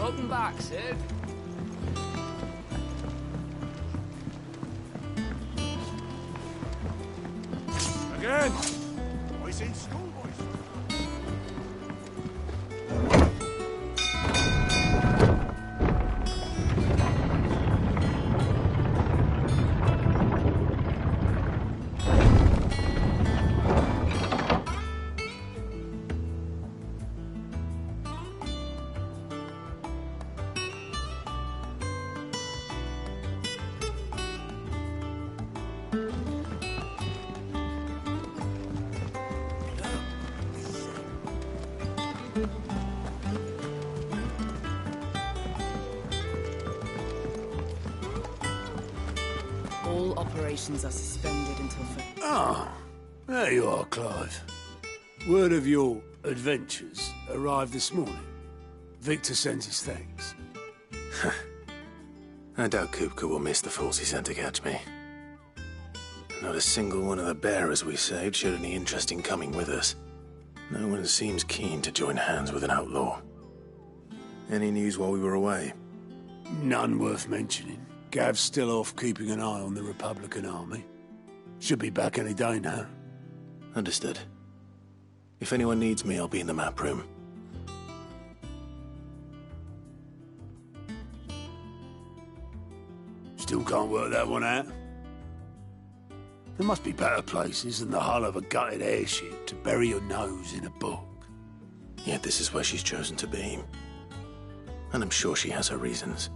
Welcome back, Sid. Again! Boys in school, boys. All operations are suspended until Ah, there you are, Clive. Word of your adventures arrived this morning. Victor sends his thanks. I doubt Kupka will miss the force he sent to catch me. Not a single one of the bearers we saved showed any interest in coming with us. No one seems keen to join hands with an outlaw. Any news while we were away? None worth mentioning. Gav's still off keeping an eye on the Republican army. Should be back any day now. Understood. If anyone needs me, I'll be in the map room. Still can't work that one out. There must be better places than the hull of a gutted airship to bury your nose in a book. Yet this is where she's chosen to be. And I'm sure she has her reasons.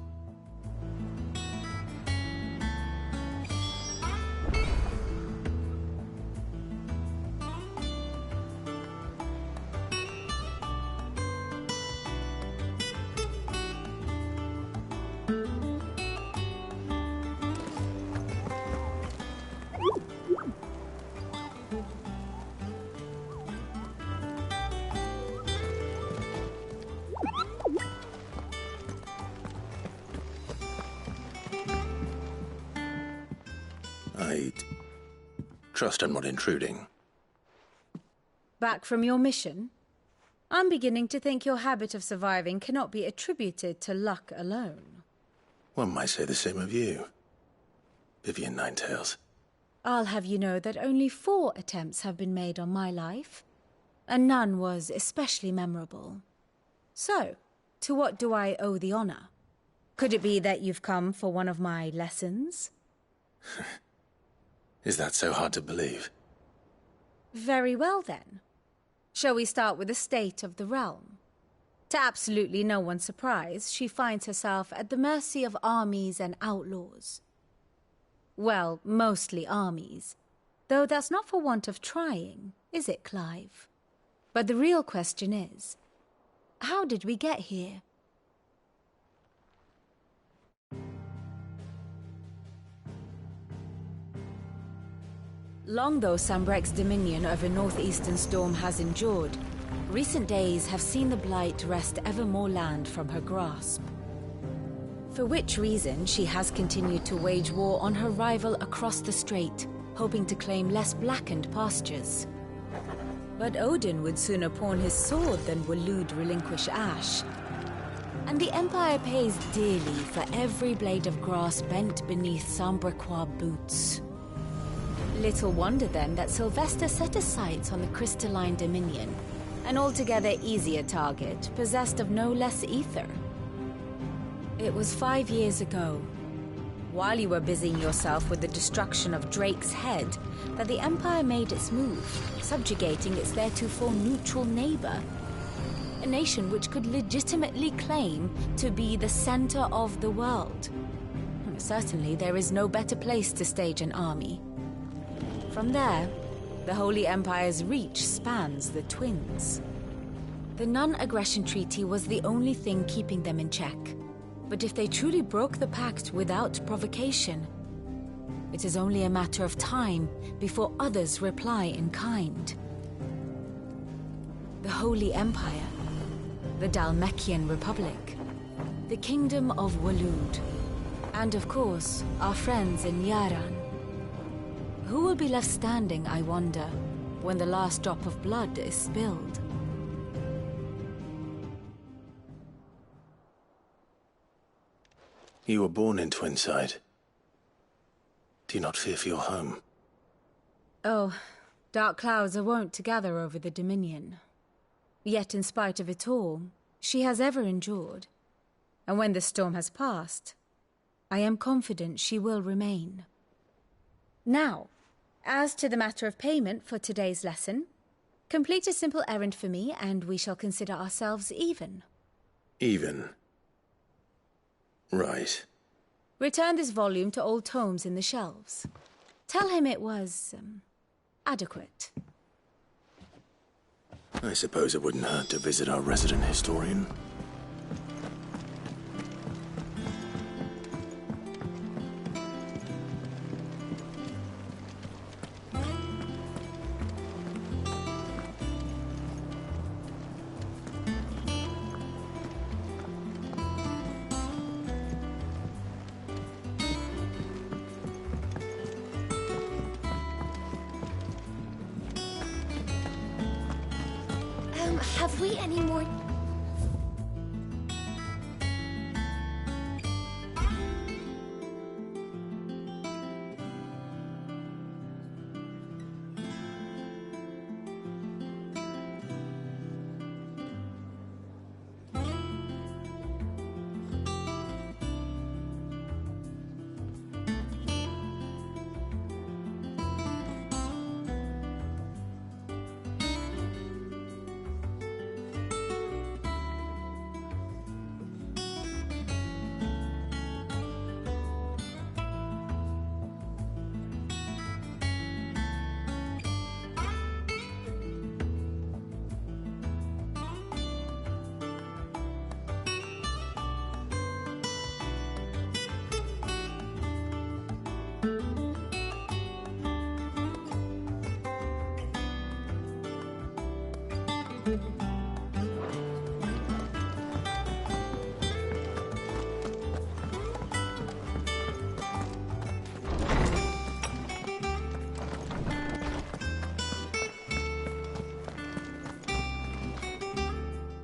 I trust I'm not intruding. Back from your mission? I'm beginning to think your habit of surviving cannot be attributed to luck alone. One might say the same of you, Vivian Ninetails. I'll have you know that only 4 attempts have been made on my life, and none was especially memorable. So, to what do I owe the honor? Could it be that you've come for one of my lessons? Is that so hard to believe? Very well, then. Shall we start with the state of the realm? To absolutely no one's surprise, she finds herself at the mercy of armies and outlaws. Well, mostly armies. Though that's not for want of trying, is it, Clive? But the real question is, how did we get here? Long though Sambrek's dominion over northeastern Storm has endured, recent days have seen the Blight wrest ever more land from her grasp. For which reason she has continued to wage war on her rival across the strait, hoping to claim less blackened pastures. But Odin would sooner pawn his sword than Waloed relinquish Ash. And the Empire pays dearly for every blade of grass bent beneath Sambrequois boots. Little wonder then that Sylvester set his sights on the crystalline dominion, an altogether easier target, possessed of no less ether. It was 5 years ago, while you were busying yourself with the destruction of Drake's head, that the Empire made its move, subjugating its theretofore neutral neighbor, a nation which could legitimately claim to be the center of the world. Certainly there is no better place to stage an army. From there, the Holy Empire's reach spans the Twins. The non-aggression treaty was the only thing keeping them in check. But if they truly broke the pact without provocation, it is only a matter of time before others reply in kind. The Holy Empire, the Dhalmekian Republic, the Kingdom of Waloed, and of course, our friends in Yaran. Who will be left standing, I wonder, when the last drop of blood is spilled? You were born in Twinside. Do you not fear for your home? Oh, dark clouds are wont to gather over the Dominion. Yet in spite of it all, she has ever endured. And when the storm has passed, I am confident she will remain. Now, as to the matter of payment for today's lesson, complete a simple errand for me and we shall consider ourselves even. Even? Right. Return this volume to old tomes in the shelves. Tell him it was, adequate. I suppose it wouldn't hurt to visit our resident historian. Have we any more...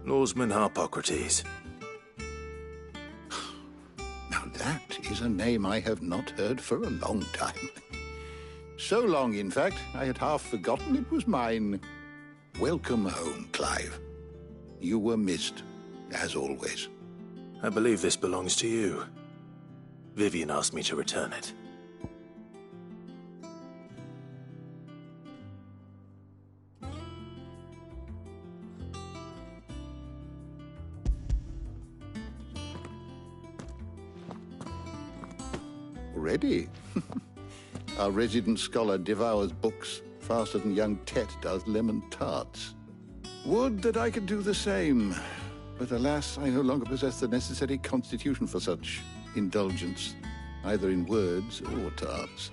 Norseman Harpocrates. Now that is a name I have not heard for a long time. So long, in fact, I had half forgotten it was mine. Welcome home, Clive. You were missed, as always. I believe this belongs to you. Vivian asked me to return it. Already? Our resident scholar devours books faster than young Tet does lemon tarts. Would that I could do the same. But alas, I no longer possess the necessary constitution for such indulgence, either in words or tarts.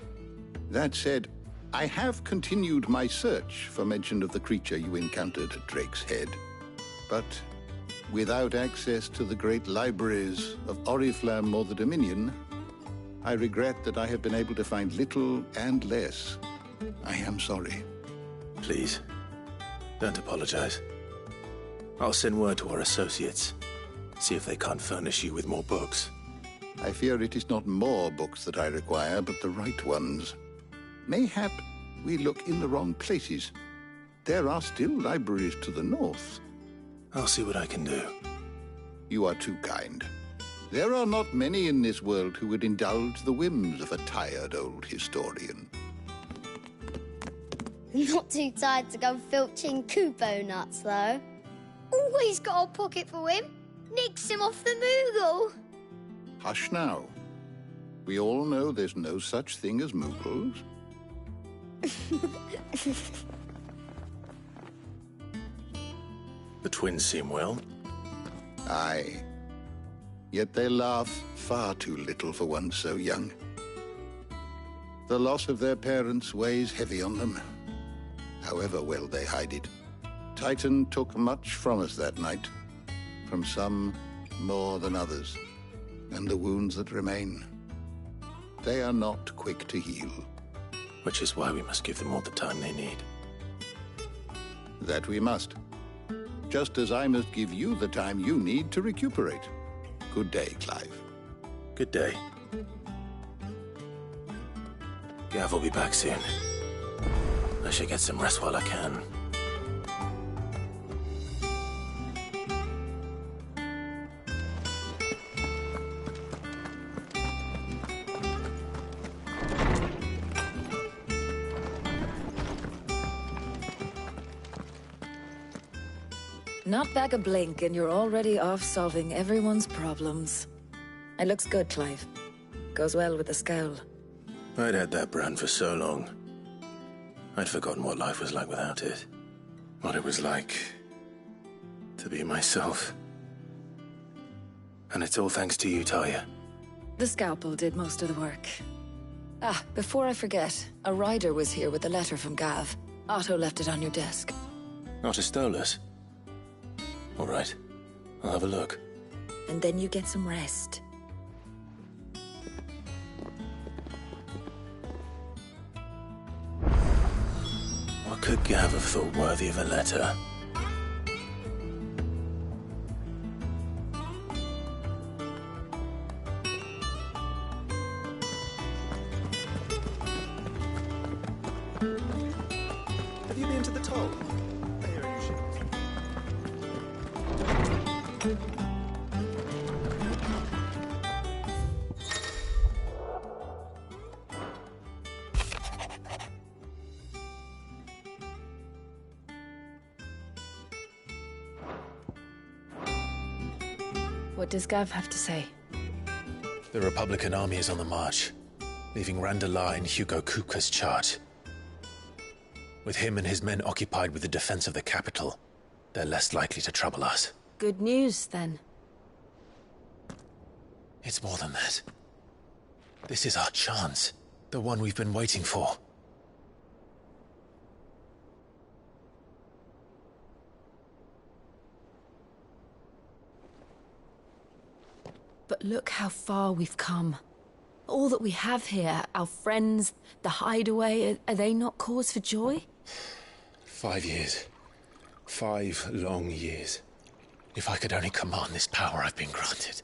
That said, I have continued my search for mention of the creature you encountered at Drake's Head. But without access to the great libraries of Oriflamme or the Dominion, I regret that I have been able to find little and less. I am sorry. Please, don't apologize. I'll send word to our associates. See if they can't furnish you with more books. I fear it is not more books that I require, but the right ones. Mayhap we look in the wrong places. There are still libraries to the north. I'll see what I can do. You are too kind. There are not many in this world who would indulge the whims of a tired old historian. Not too tired to go filching Kupo nuts, though. Always got a pocket for him. Nicks him off the Moogle. Hush now. We all know there's no such thing as Moogles. The twins seem well. Aye. Yet they laugh far too little for one so young. The loss of their parents weighs heavy on them, however well they hide it. Titan took much from us that night, from some more than others, and the wounds that remain, they are not quick to heal. Which is why we must give them all the time they need. That we must. Just as I must give you the time you need to recuperate. Good day, Clive. Good day. Gav will be back soon. I should get some rest while I can. Not back a blink and you're already off solving everyone's problems. It looks good, Clive. Goes well with the scowl. I'd had that brand for so long. I'd forgotten what life was like without it. What it was like to be myself. And it's all thanks to you, Talia. The scalpel did most of the work. Ah, before I forget, a rider was here with a letter from Gav. Otto left it on your desk. Not a Stolas. All right, I'll have a look. And then you get some rest. What could Gav have thought worthy of a letter? Have you been to the toll? I hear you should. What does Gav have to say? The Republican army is on the march, leaving Randalar in Hugo Kupka's charge. With him and his men occupied with the defense of the capital, they're less likely to trouble us. Good news, then. It's more than that. This is our chance. The one we've been waiting for. But look how far we've come. All that we have here, our friends, the hideaway, are they not cause for joy? 5 years. 5 long years. If I could only command this power I've been granted,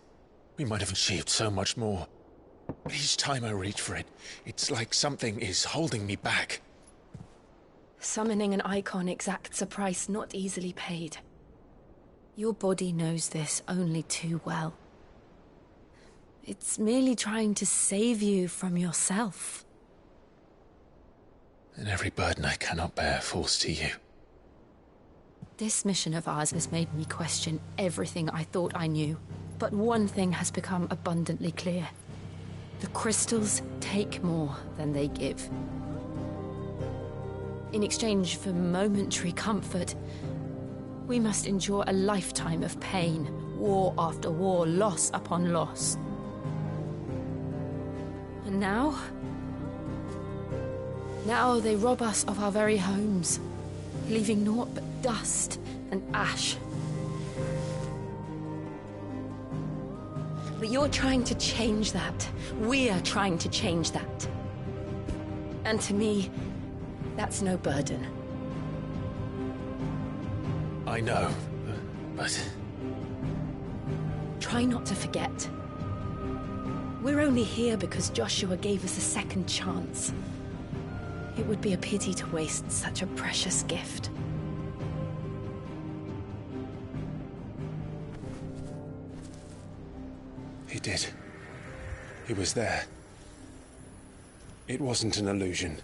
we might have achieved so much more. But each time I reach for it, it's like something is holding me back. Summoning an icon exacts a price not easily paid. Your body knows this only too well. It's merely trying to save you from yourself. And every burden I cannot bear falls to you. This mission of ours has made me question everything I thought I knew. But one thing has become abundantly clear. The crystals take more than they give. In exchange for momentary comfort, we must endure a lifetime of pain, war after war, loss upon loss. And now they rob us of our very homes, leaving naught but dust and ash. But you're trying to change that. We're trying to change that. And to me, that's no burden. I know, but... Try not to forget. We're only here because Joshua gave us a second chance. It would be a pity to waste such a precious gift. He did. He was there. It wasn't an illusion.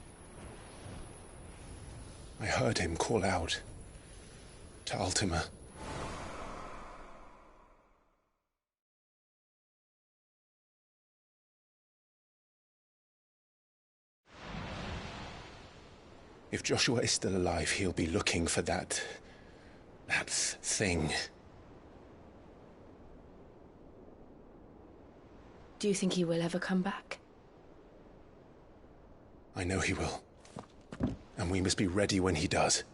I heard him call out to Ultima. If Joshua is still alive, he'll be looking for that thing. Do you think he will ever come back? I know he will. And we must be ready when he does.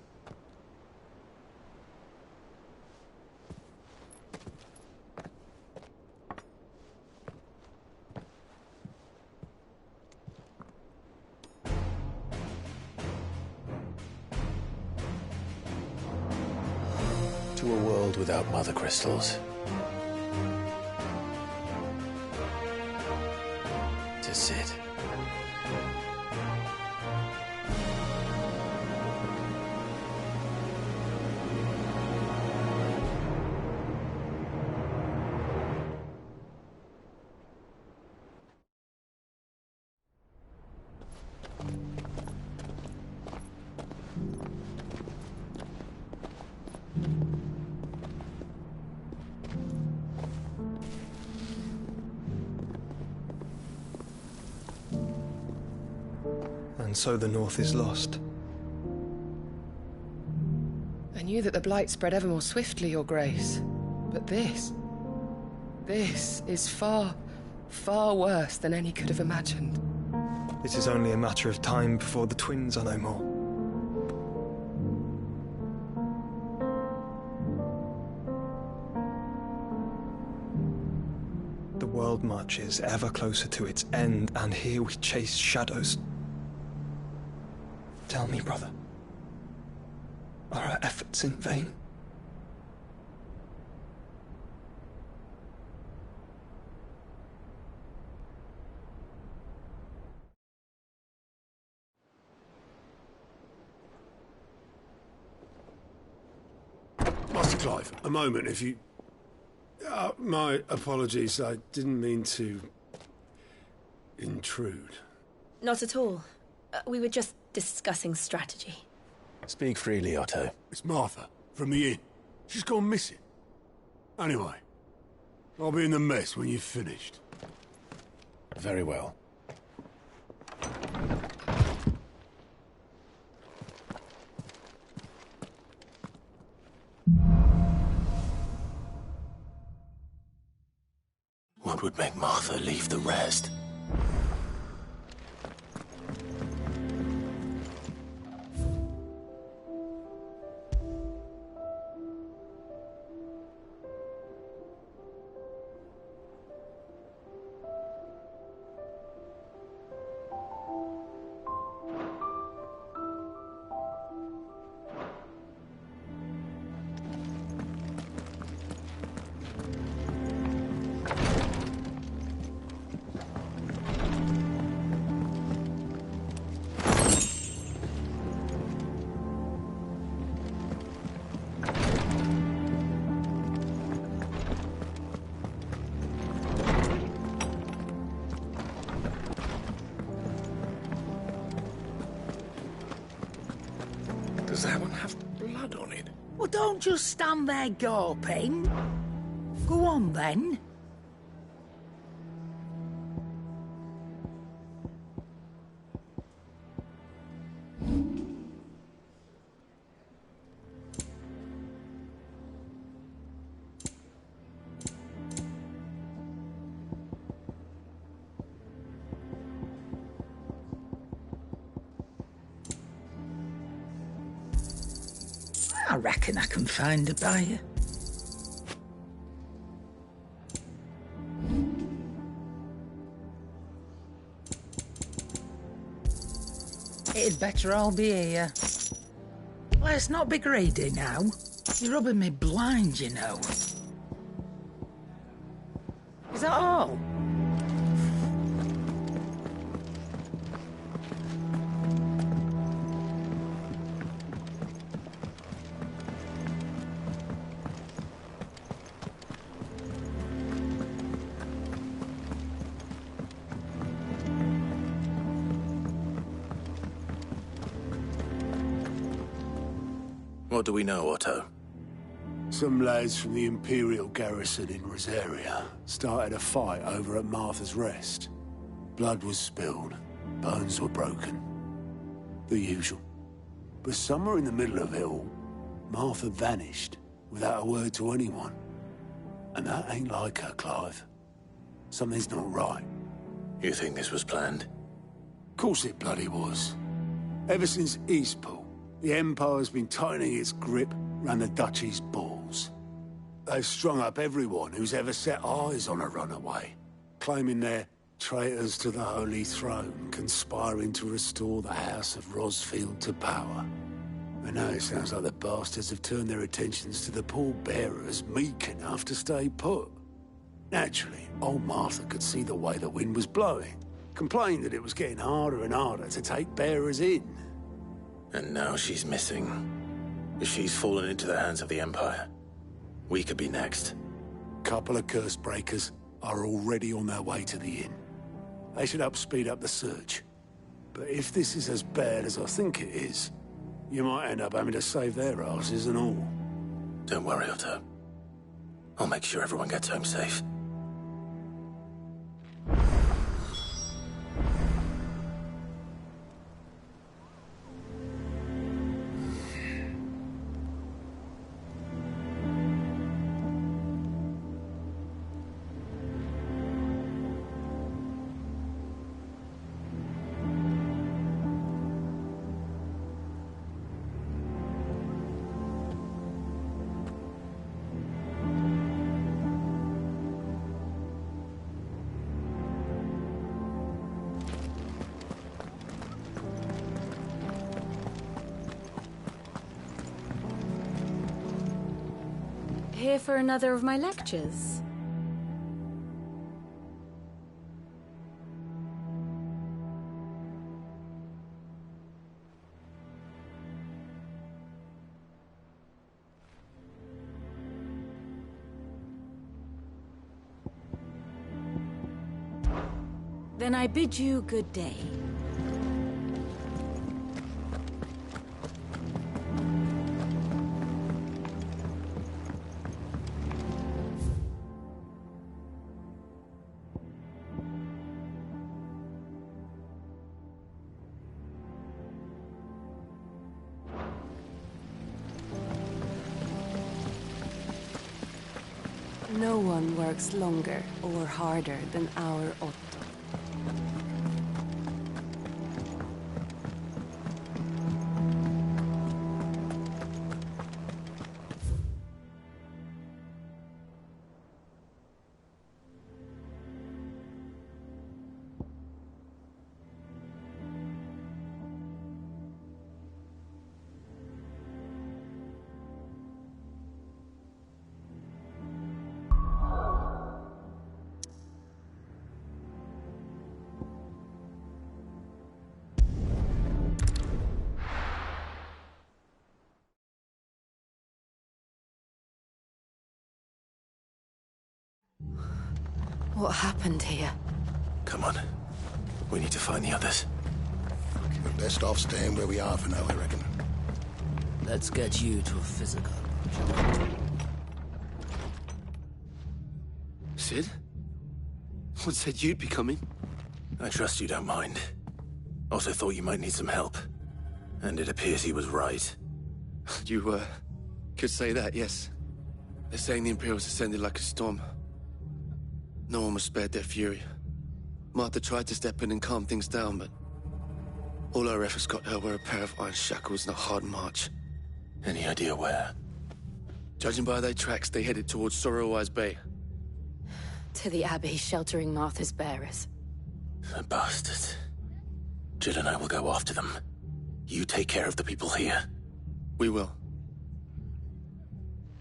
To a world without mother crystals. And so the North is lost. I knew that the Blight spread ever more swiftly, Your Grace. But this is far, far worse than any could have imagined. It is only a matter of time before the twins are no more. The world marches ever closer to its end, and here we chase shadows. Tell me, brother, are our efforts in vain? Master Clive, a moment, if you... my apologies, I didn't mean to... intrude. Not at all. We were just discussing strategy. Speak freely, Otto. It's Martha, from the inn. She's gone missing. Anyway, I'll be in the mess when you've finished. Very well. What would make Martha leave the rest? Does that one have blood on it? Well, don't just stand there gawping. Go on, then. I reckon I can find a buyer. It'd better all be here. Let's not be greedy now. You're rubbing me blind, you know. Is that all? What do we know, Otto? Some lads from the Imperial garrison in Rosaria started a fight over at Martha's Rest. Blood was spilled, bones were broken. The usual. But somewhere in the middle of it all, Martha vanished without a word to anyone. And that ain't like her, Clive. Something's not right. You think this was planned? Of course it bloody was. Ever since Eastpool, the Empire's been tightening its grip round the Duchy's balls. They've strung up everyone who's ever set eyes on a runaway, claiming they're traitors to the Holy Throne, conspiring to restore the House of Rosfield to power. And now it sounds like the bastards have turned their attentions to the pallbearers meek enough to stay put. Naturally, old Martha could see the way the wind was blowing, complained that it was getting harder and harder to take bearers in. And now she's missing. If she's fallen into the hands of the Empire, we could be next. Couple of curse breakers are already on their way to the inn. They should help speed up the search. But if this is as bad as I think it is, you might end up having to save their asses and all. Don't worry, Otto. I'll make sure everyone gets home safe. Here for another of my lectures? Then I bid you good day. No one works longer or harder than our Otto. What happened here? Come on. We need to find the others. We're best off staying where we are for now, I reckon. Let's get you to a physical. Sid? What said you'd be coming? I trust you don't mind. Also thought you might need some help. And it appears he was right. You, could say that, yes. They're saying the Imperials ascended like a storm. No one was spared their fury. Martha tried to step in and calm things down, but all our efforts got her were a pair of iron shackles and a hard march. Any idea where? Judging by their tracks, they headed towards Sorrowwise Bay. To the Abbey sheltering Martha's bearers. The bastards. Jill and I will go after them. You take care of the people here. We will.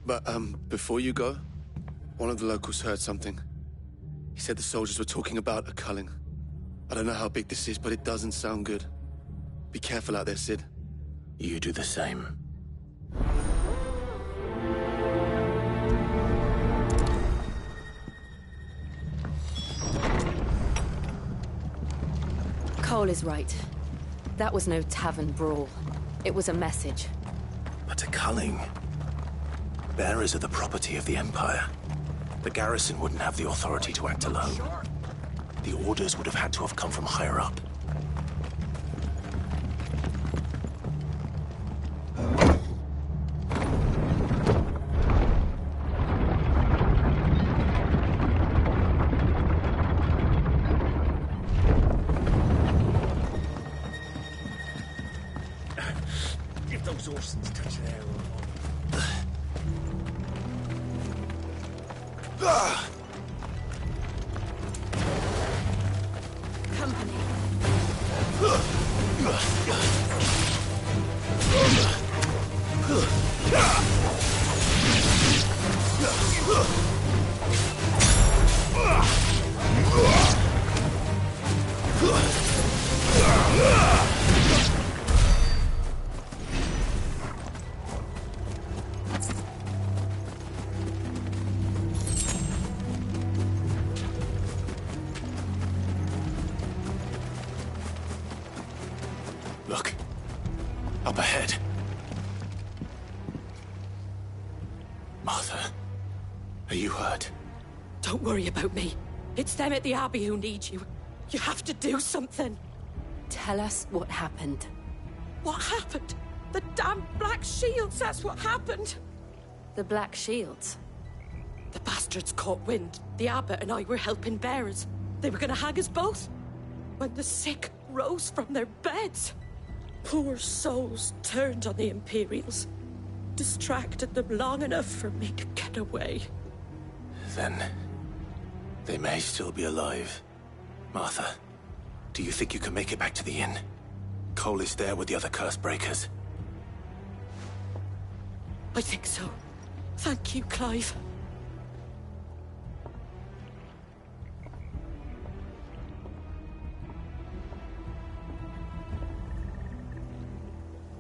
But, before you go, one of the locals heard something. He said the soldiers were talking about a culling. I don't know how big this is, but it doesn't sound good. Be careful out there, Sid. You do the same. Cole is right. That was no tavern brawl. It was a message. But a culling? Bearers are the property of the Empire. The garrison wouldn't have the authority to act alone. The orders would have had to have come from higher up. If those Orsons touch an arrow. Company. Look. Up ahead. Martha, are you hurt? Don't worry about me. It's them at the Abbey who need you. You have to do something. Tell us what happened. What happened? The damn Black Shields, that's what happened. The Black Shields? The bastards caught wind. The abbot and I were helping bearers. They were gonna hang us both. When the sick rose from their beds. Poor souls turned on the Imperials. Distracted them long enough for me to get away. Then they may still be alive. Martha, do you think you can make it back to the inn? Cole is there with the other curse breakers. I think so. Thank you, Clive.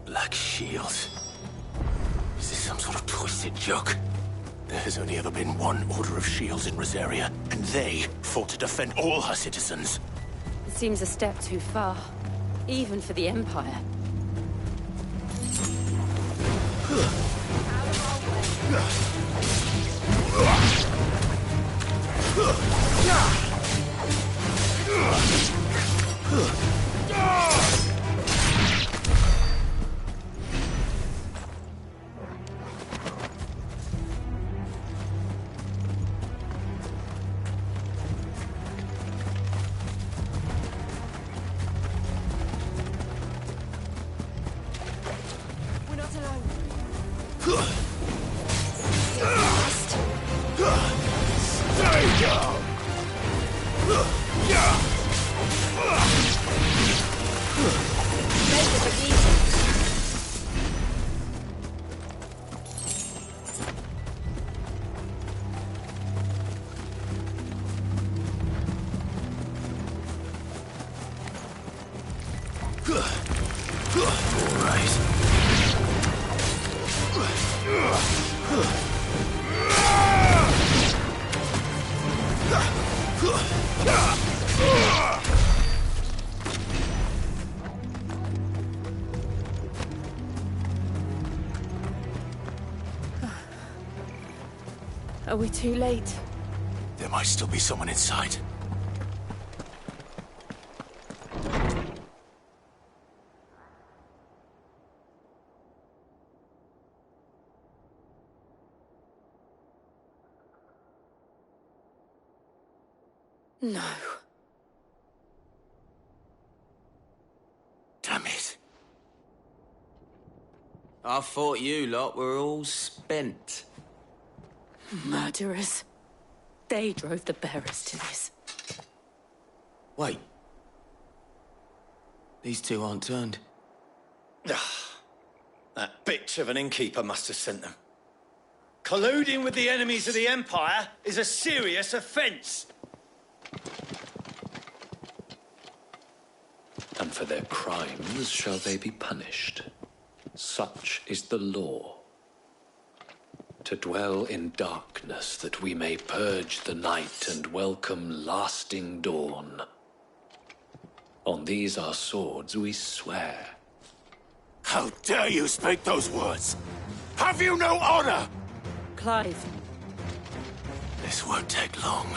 Black shields. Is this some sort of twisted joke? There has only ever been one order of shields in Rosaria, and they fought to defend all her citizens. It seems a step too far, even for the Empire. We're not alone. Stay down! Are we too late? There might still be someone inside. No. Damn it. I thought you lot were all spent. Murderers. They drove the bearers to this. Wait. These two aren't turned. That bitch of an innkeeper must have sent them. Colluding with the enemies of the Empire is a serious offence. And for their crimes shall they be punished. Such is the law. To dwell in darkness that we may purge the night and welcome lasting dawn. On these our swords we swear. How dare you speak those words? Have you no honor? Clive. This won't take long.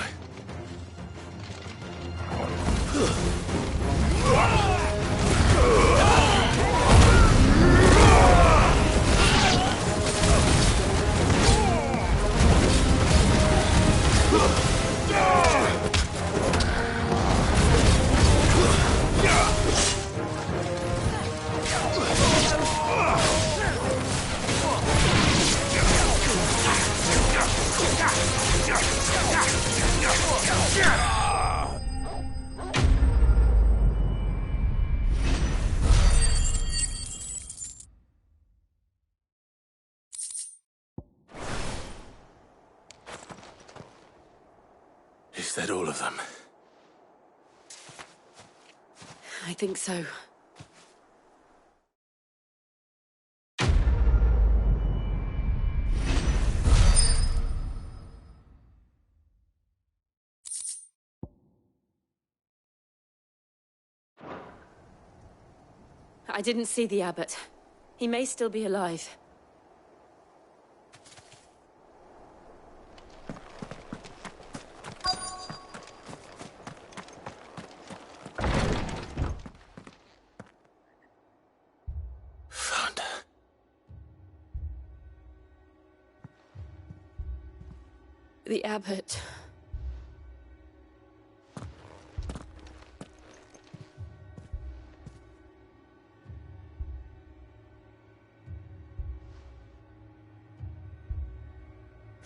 Is that all of them? I think so. I didn't see the abbot. He may still be alive. Found her. The abbot.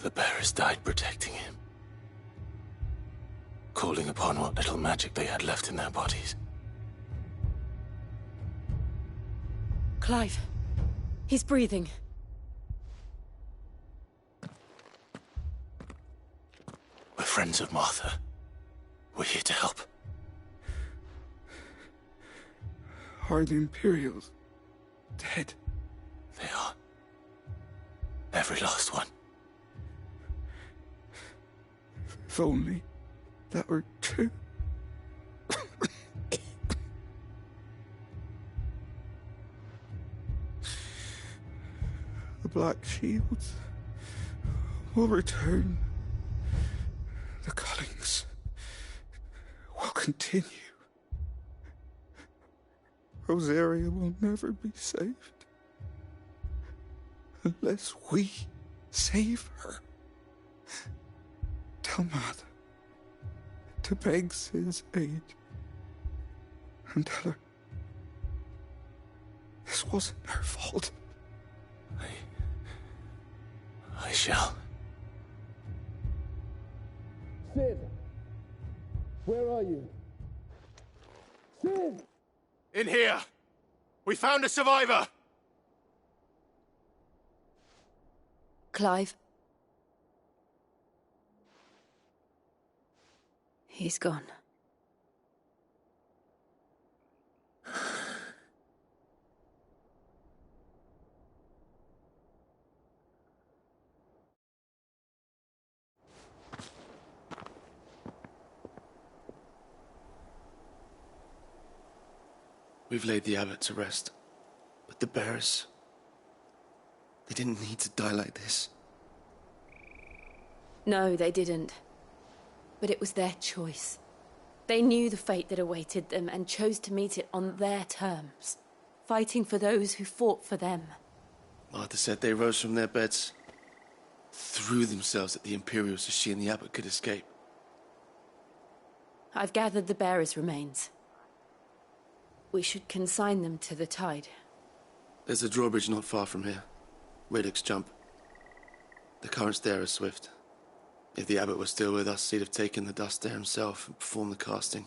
The bearers died protecting him. Calling upon what little magic they had left in their bodies. Clive. He's breathing. friends of Martha. We're here to help. Are the Imperials dead? They are. Every last one. If only that were true. The Black Shields will return. The Cullings will continue. Rosaria will never be saved unless we save her. Tell Mother to beg Sid's aid and tell her this wasn't her fault. I shall. Sid! Where are you? Sid! In here! We found a survivor! Clive. He's gone. We've laid the abbot to rest. But the bearers... they didn't need to die like this. No, they didn't. But it was their choice. They knew the fate that awaited them and chose to meet it on their terms, fighting for those who fought for them. Martha said they rose from their beds, threw themselves at the Imperials so she and the abbot could escape. I've gathered the bearers' remains. We should consign them to the tide. There's a drawbridge not far from here. Radix Jump. The currents there are swift. If the abbot was still with us, he'd have taken the dust there himself and performed the casting.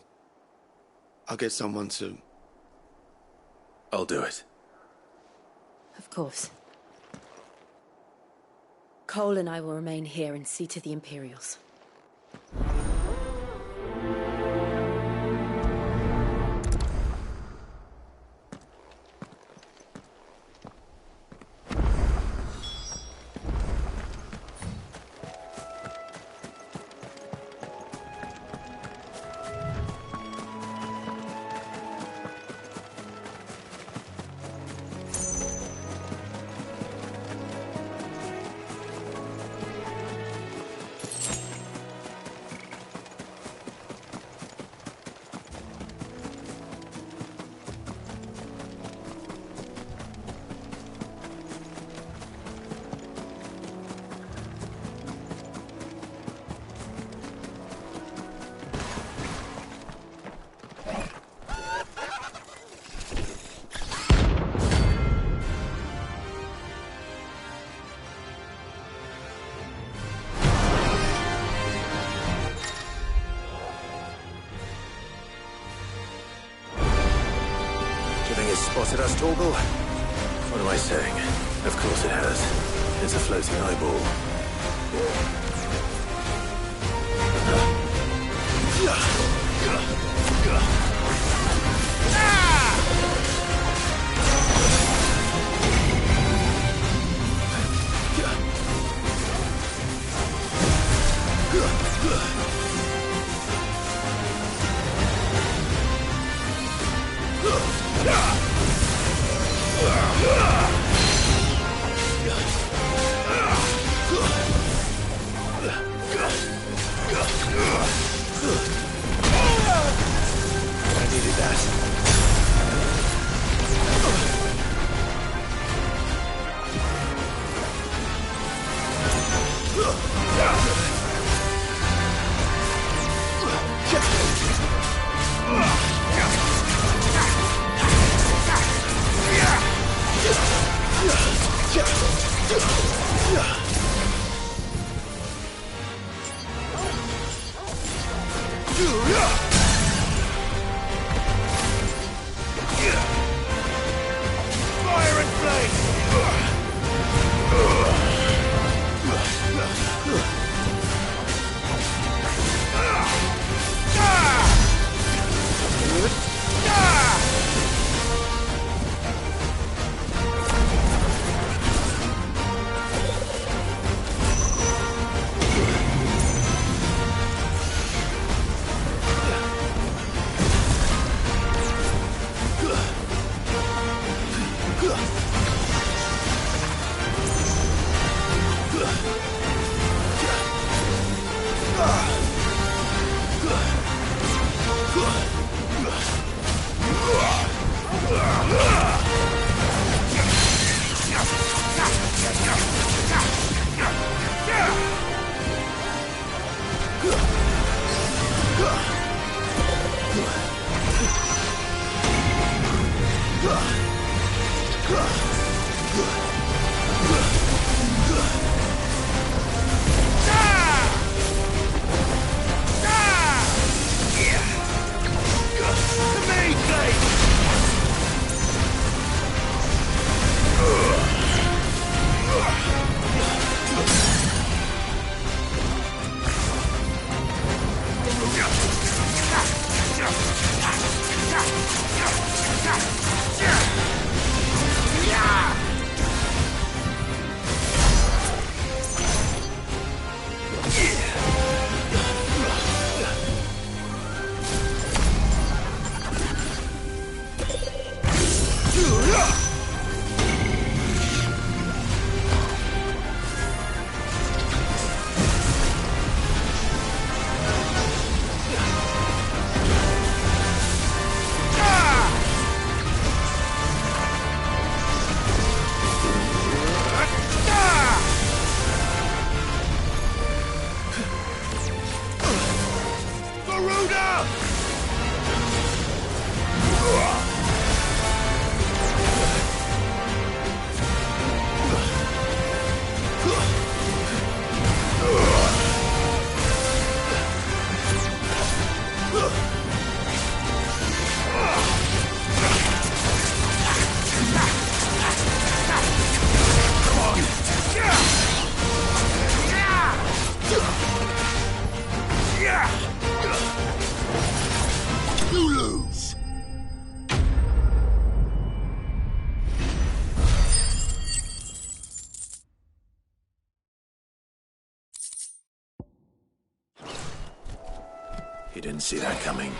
I'll get someone to... I'll do it. Of course. Cole and I will remain here and see to the Imperials. Spotted us, Torgal? What am I saying? Of course it has. It's a floating eyeball. He didn't see that coming.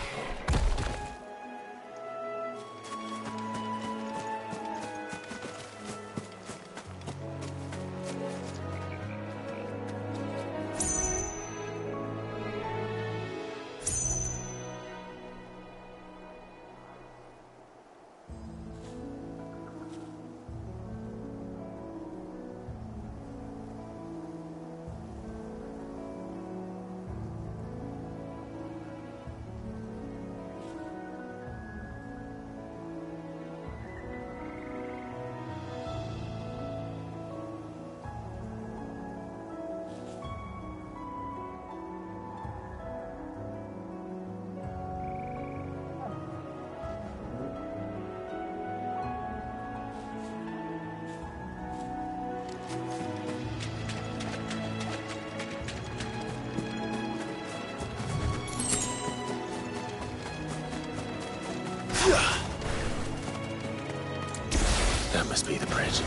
That must be the bridge.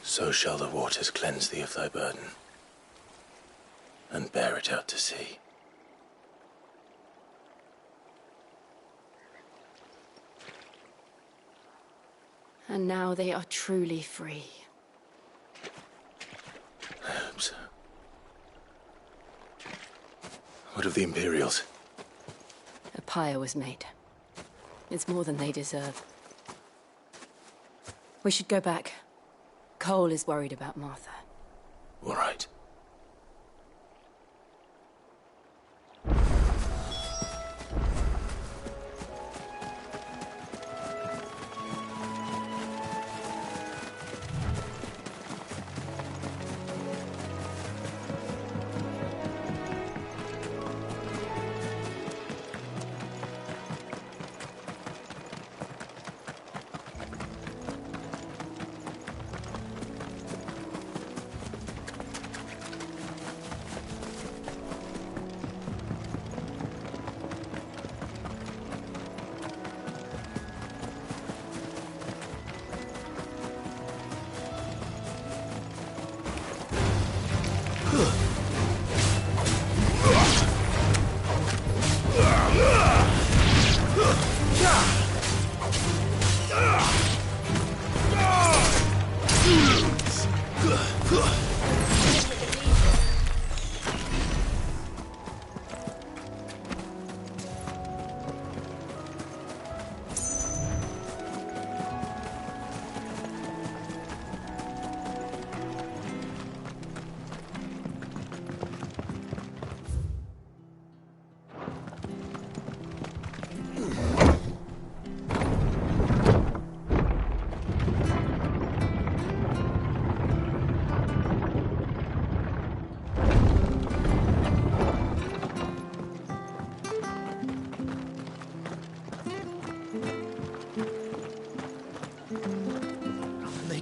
So shall the waters cleanse thee of thy burden, and bear it out to sea. And now they are truly free. I hope so. What of the Imperials? A pyre was made. It's more than they deserve. We should go back. Cole is worried about Martha. All right.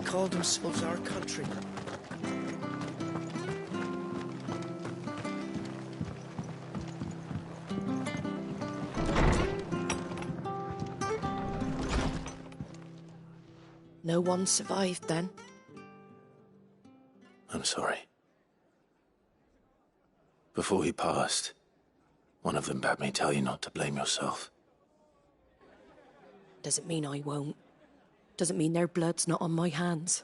Call themselves our country. No one survived then? I'm sorry. Before he passed, one of them bade me tell you not to blame yourself. Doesn't mean I won't. Doesn't mean their blood's not on my hands.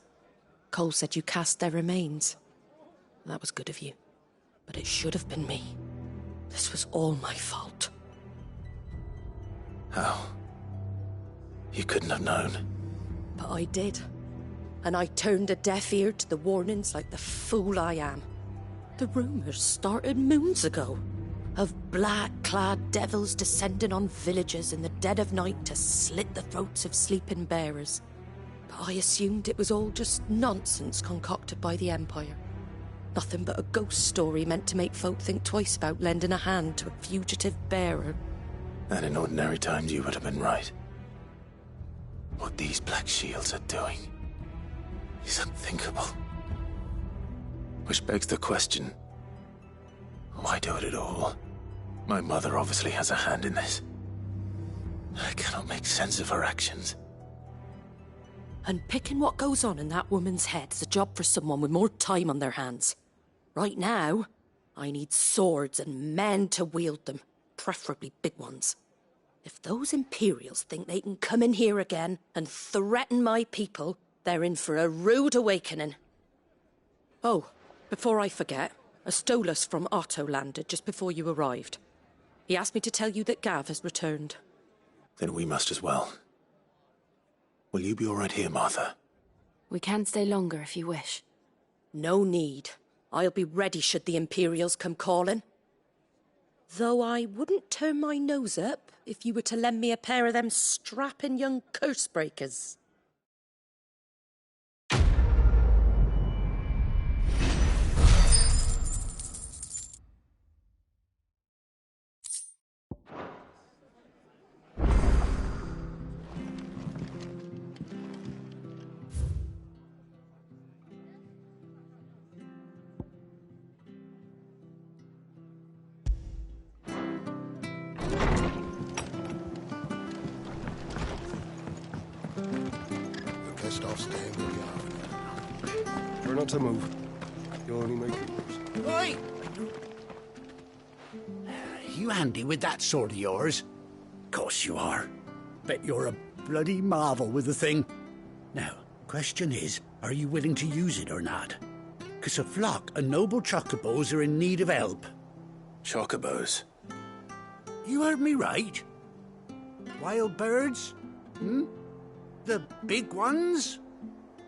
Cole said you cast their remains. That was good of you. But it should have been me. This was all my fault. How? You couldn't have known. But I did. And I turned a deaf ear to the warnings like the fool I am. The rumours started moons ago. Of black-clad devils descending on villages in the dead of night to slit the throats of sleeping bearers. But I assumed it was all just nonsense concocted by the Empire. Nothing but a ghost story meant to make folk think twice about lending a hand to a fugitive bearer. And in ordinary times you would have been right. What these Black Shields are doing is unthinkable. Which begs the question, why do it at all? My mother obviously has a hand in this. I cannot make sense of her actions. Unpicking what goes on in that woman's head is a job for someone with more time on their hands. Right now, I need swords and men to wield them, preferably big ones. If those Imperials think they can come in here again and threaten my people, they're in for a rude awakening. Oh, before I forget, a Stolas from Otto landed just before you arrived. He asked me to tell you that Gav has returned. Then we must as well. Will you be all right here, Martha? We can stay longer if you wish. No need. I'll be ready should the Imperials come calling. Though I wouldn't turn my nose up if you were to lend me a pair of them strapping young curse breakers. Best off staying where we are. Try not to move. You'll only make it worse. Oi! You handy with that sword of yours? Course you are. Bet you're a bloody marvel with the thing. Now, question is, are you willing to use it or not? 'Cause a flock of noble chocobos are in need of help. Chocobos? You heard me right. Wild birds? Hmm? The big ones?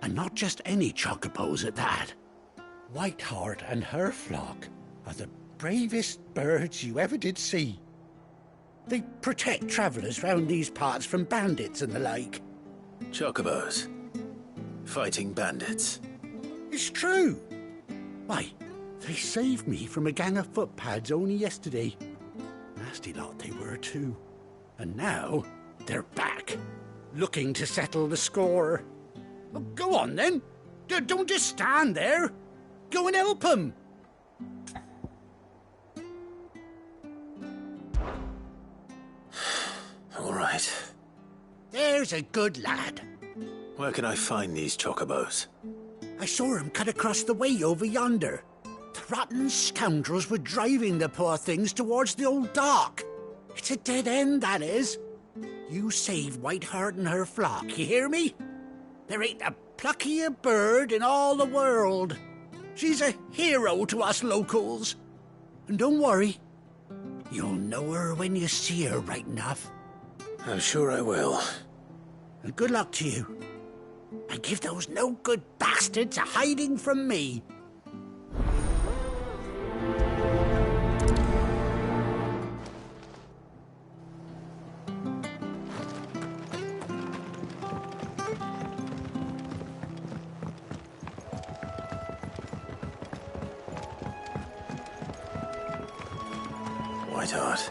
And not just any chocobos at that. Whiteheart and her flock are the bravest birds you ever did see. They protect travellers round these parts from bandits and the like. Chocobos? Fighting bandits? It's true. Why, they saved me from a gang of footpads only yesterday. Nasty lot they were too. And now they're back, looking to settle the score. Well, go on then. Don't just stand there. Go and help them. All right. There's a good lad. Where can I find these chocobos? I saw him cut across the way over yonder. The rotten scoundrels were driving the poor things towards the old dock. It's a dead end, that is. You save Whiteheart and her flock, you hear me? There ain't a pluckier bird in all the world. She's a hero to us locals. And don't worry, you'll know her when you see her right enough. I'm sure I will. And good luck to you. And give those no-good bastards a hiding from me. Whiteheart.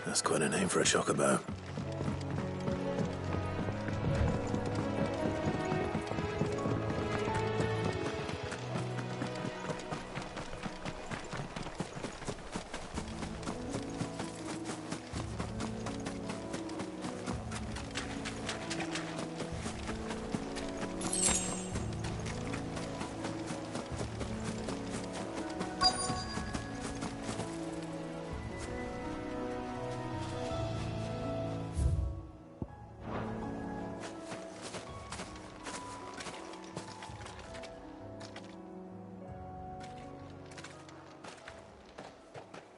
That's quite a name for a chocobo.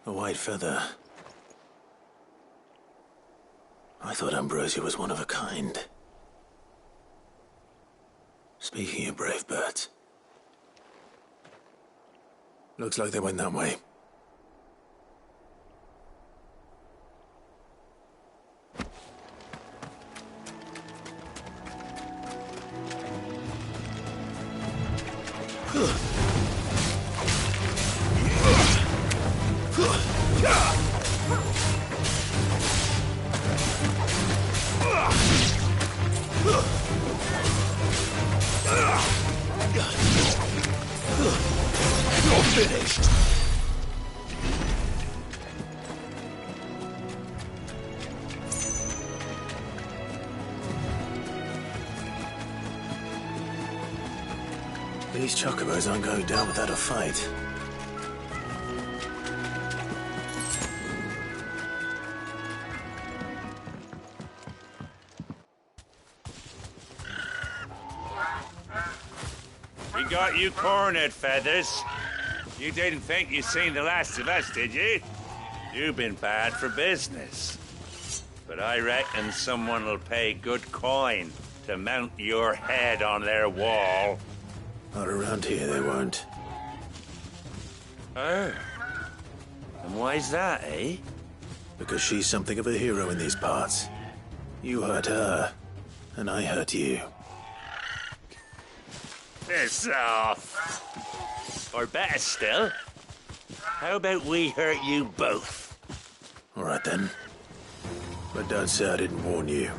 A white feather. I thought Ambrosia was one of a kind. Speaking of brave birds, Looks like they went that way. You're finished. These chocobos aren't going down without a fight. We got you cornered, Feathers. You didn't think you'd seen the last of us, did you? You've been bad for business. But I reckon someone will pay good coin to mount your head on their wall. Not around here, they won't. Oh. And why's that, eh? Because she's something of a hero in these parts. You hurt her, and I hurt you. Piss off. Or better still, how about we hurt you both? All right then. But don't say I didn't warn you.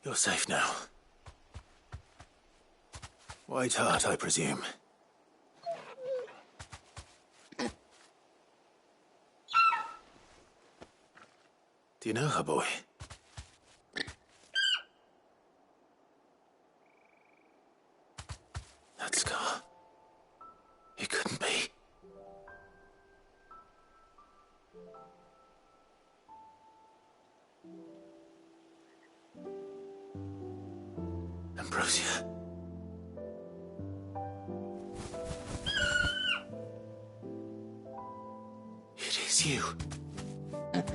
You're safe now. White Hart, I presume. Do you know her, boy? That scar. It couldn't be. Ambrosia. It is you.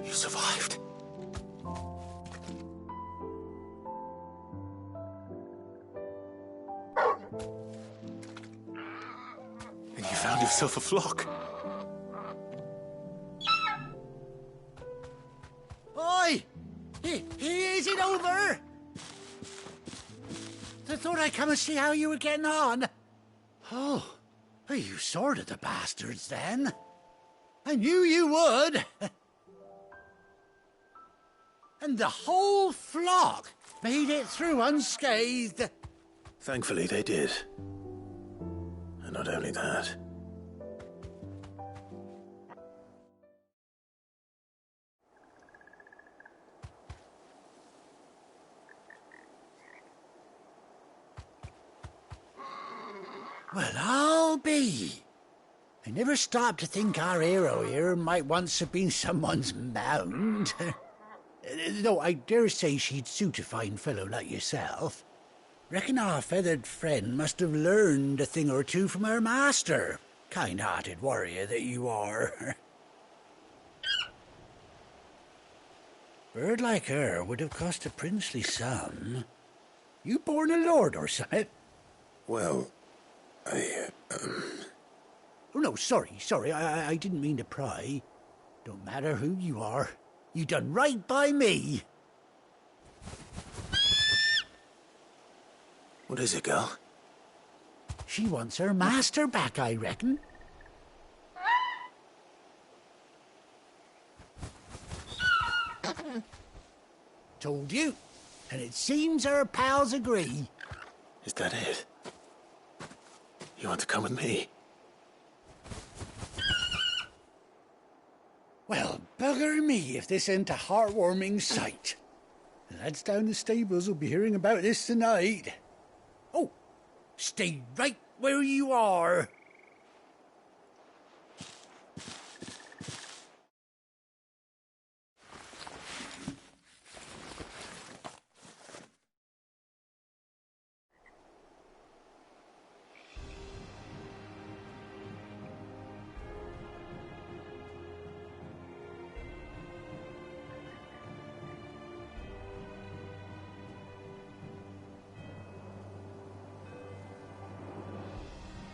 You survived. And you found yourself a flock. Oi! Is it over? I thought I'd come and see how you were getting on. Oh, you sorted the bastards then. I knew you would. And the whole flock made it through unscathed. Thankfully, they did. And not only that. Well, I'll be. I never stopped to think our hero here might once have been someone's mount. Though I dare say she'd suit a fine fellow like yourself. Reckon our feathered friend must have learned a thing or two from her master. Kind-hearted warrior that you are. Bird like her would have cost a princely sum. You born a lord or something? Well, Oh, no, sorry. I didn't mean to pry. Don't matter who you are. You done right by me. What is it, girl? She wants her master back, I reckon. Told you. And it seems her pals agree. Is that it? You want to come with me? Well, bugger me if this ain't a heartwarming sight. The lads down the stables will be hearing about this tonight. Oh, stay right where you are.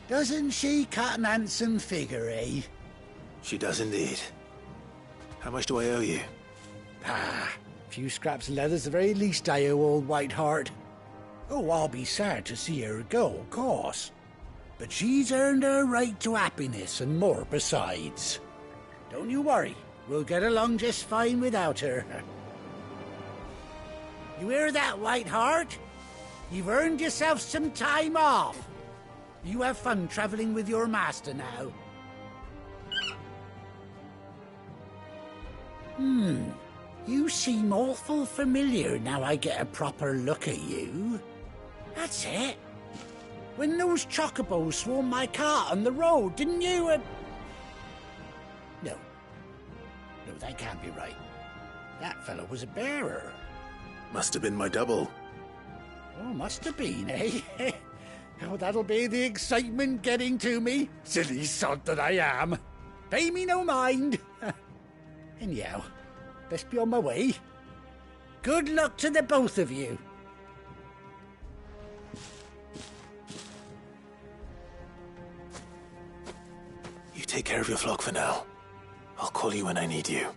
Doesn't she cut an handsome figure, eh? She does indeed. How much do I owe you? A few scraps of leather's the very least I owe old White Hart. Oh, I'll be sad to see her go, of course. But she's earned her right to happiness and more besides. Don't you worry, we'll get along just fine without her. You hear that, White Hart? You've earned yourself some time off. You have fun traveling with your master now. You seem awful familiar now I get a proper look at you. That's it. When those chocobos swarmed my cart on the road, didn't you? No, that can't be right. That fellow was a bearer. Must have been my double. Oh, must have been, eh? Oh, that'll be the excitement getting to me. Silly sod that I am. Pay me no mind. Anyhow, best be on my way. Good luck to the both of you. You take care of your flock for now. I'll call you when I need you.